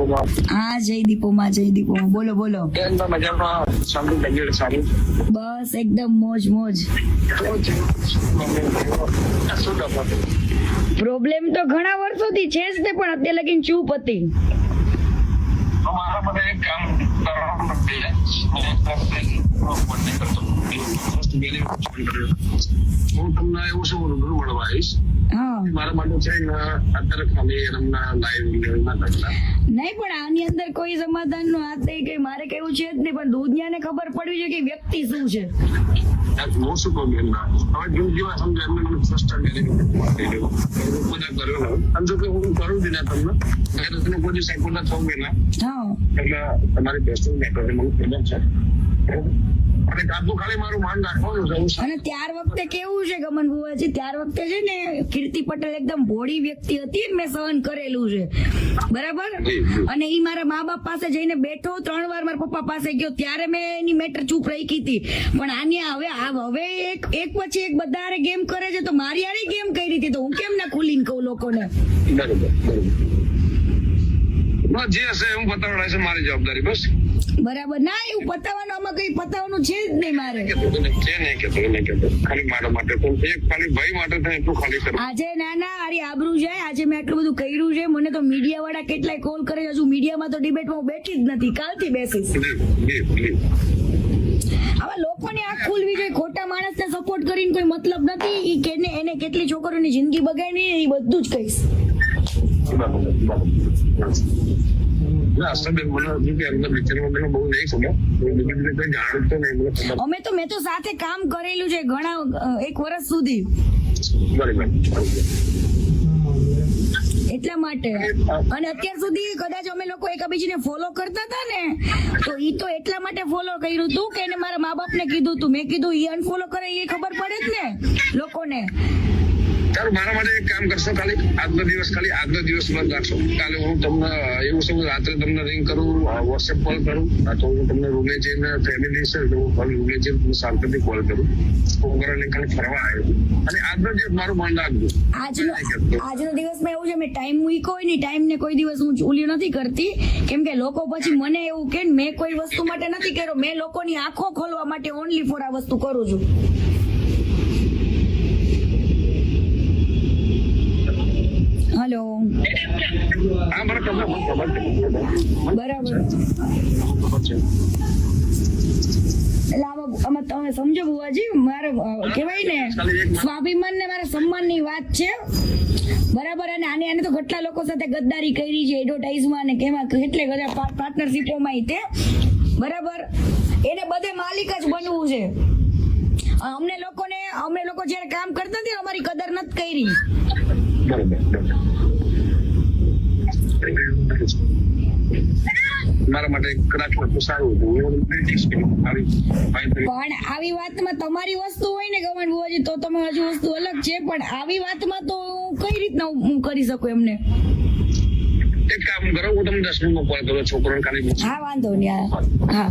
હા જયદીપોમાં બોલો બોલો. બસ એકદમ મોજ મોજ. પ્રોબ્લેમ તો ઘણા વર્ષોથી છે જ તે, પણ અત્યારે લગીને ચૂપ હતી. હું તમને એવું શું રૂબરૂ મળવા આવીશ. મારા માટે છે ને અત્યારે ખાલી એમના લાઈવ ના કરતા નહીં, પણ આની અંદર કોઈ સમાધાન નો હાથ નહીં કે મારે કેવું છે જ નહીં, પણ દુનિયાને ખબર પડવી જોઈએ કે વ્યક્તિ શું છે. હું શું કહું બેન, હવે જેવું જેવા સમજો એમને મને ફર્સ્ટ ટાઈમ બધા કર્યો અને જો કે હું કરું બી ના તમને તમે કોઈ સાયકોના થવું બી ના, એટલે તમારી બેસ્ટ મેટર મને ખબર છે. અને કાપુ ખાલી મારું માન રાખવાનું છે. અને ત્યાર વખતે કેવું છે ગમન બુવાજી, ત્યાર વખતે છે ને કીર્તિ પટેલ એકદમ ભોળી વ્યક્તિ હતી, મેં સહન કરેલું છે બરાબર. અને ઈ મારા મા બાપ પાસે જઈને બેઠો, 3 વાર મારા પપ્પા પાસે ગયો, ત્યારે મેં એની મેટર ચૂપ રાખી હતી. પણ આની હવે એક પછી એક બધા ગેમ કરે છે, તો મારી આરી ગેમ કરી હતી, તો હું કેમ ના ખુલીને કહું લોકોને. બરોબર જે હશે હું બતાવડાય છે, મારી જવાબદારી બસ. બરાબર ના, એવું પતાવવાનું આમાં કઈ પતાવવાનું છે જ નહીં મારે. ખાલી મારા માટે ખાલી ભાઈ માટે એટલું ખાલી કરું. આજે ના આરી આબરૂ જાય, આજે મેં આટલું બધું કર્યું છે. મને તો મીડિયા વાળા કેટલાય કોલ કરે, હજુ મીડિયામાં તો ડિબેટમાં બેઠી જ નથી, કાલથી બેસીશ. આવા લોકોને આંખ ખુલવી જોઈએ. ખોટા માણસને સપોર્ટ કરીને કોઈ મતલબ નથી. ઈ કેને એને કેટલી છોકરીઓની જિંદગી બગાડી એ બધું જ કહીશ. મેં તો સાથે કામ કરેલું છે ઘણા 1 વર્ષ સુધી, એટલા માટે. અને અત્યાર સુધી કદાચ અમે લોકો એકબીજાને ફોલો કરતા હતા ને, તો ઈ તો એટલા માટે ફોલો કર્યું હતું કે એને મારા મા બાપ ને કીધું હતું. મેં કીધું ઈ અનફોલો કરે એ ખબર પડે જ ને લોકોને. ચાલો મારા માટે એક કામ કરશો, ખાલી આજનો દિવસ બંધ રાખશો. કાલે હું તમને એવું છે રાત્રે તમને રિંગ કરું, વોટ્સએપ કોલ કરું, તો હું તમને રૂમે જઈને ફેમિલી છે તો હું રૂમે જઈને શાંતિથી કોલ કરું. છોકરાને ખાલી ફરવા આવ્યો અને આજનો દિવસ મારું મન રાખજો. આજનો દિવસમાં એવું છે, મેં ટાઈમ મૂક્યો હોય ને, ટાઈમ ને કોઈ દિવસ હું ઉલ્યું નથી કરતી, કેમ કે લોકો પછી મને એવું કે મેં કોઈ વસ્તુ માટે નથી કર્યો, મેં લોકોની આંખો ખોલવા માટે ઓનલી ફોર આ વસ્તુ કરું છું. હેલો, બરાબર. એટલે આમાં તમે સમજો બુવાજી, મારે કેવાય ને સ્વાભિમાન ને મારા સન્માન ની વાત છે બરાબર. અને આને તો કેટલા લોકો સાથે ગદ્દારી કરી છે, એડવર્ટાઇઝમાં ને કેમાં કેટલે બધા પાર્ટનરશિપોમાં તે બરાબર. એને બધે માલિક જ બનવું છે. અમે લોકો જયારે કામ કરતા હતા અમારી કદર નથી કરી. મારા માટે કદાચ સારું હતું, પણ આવી વાતમાં તમારી વસ્તુ હોય ને ગમન બુવાજી, તો તમે હજુ વસ્તુ અલગ છે. પણ આવી વાતમાં તો કઈ રીતના હું કરી શકું એમને? એક કામ કરો, હું તમને 10 મિનિટમાં કોલ કરું, છોકરાને ખાલી. હા વાંધો નહીં. હા.